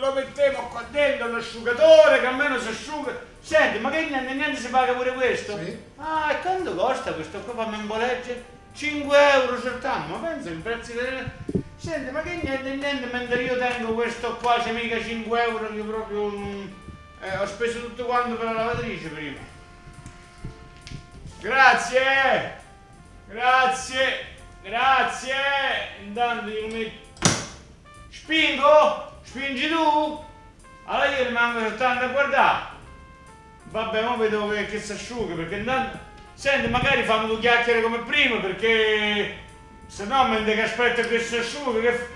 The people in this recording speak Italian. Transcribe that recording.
lo mettiamo qua dentro all'asciugatore che almeno si asciuga. Senti, ma che niente si paga pure questo? Sì. Ah, e quanto costa questo qua? Fammi un bolegge? 5 euro soltanto, ma pensa il prezzo del... Senti, ma che niente, mentre io tengo questo qua, se mica 5 euro che proprio... ho speso tutto quanto per la lavatrice prima. Grazie! Grazie! Grazie! Intanto io mi... Spingo? Spingi tu? Allora io rimango soltanto a guardare. Vabbè, ora vedo che si asciuga, perché intanto... Senti, magari fammi due chiacchiere come prima, perché... Se no, mentre che aspetto che si asciuga, che...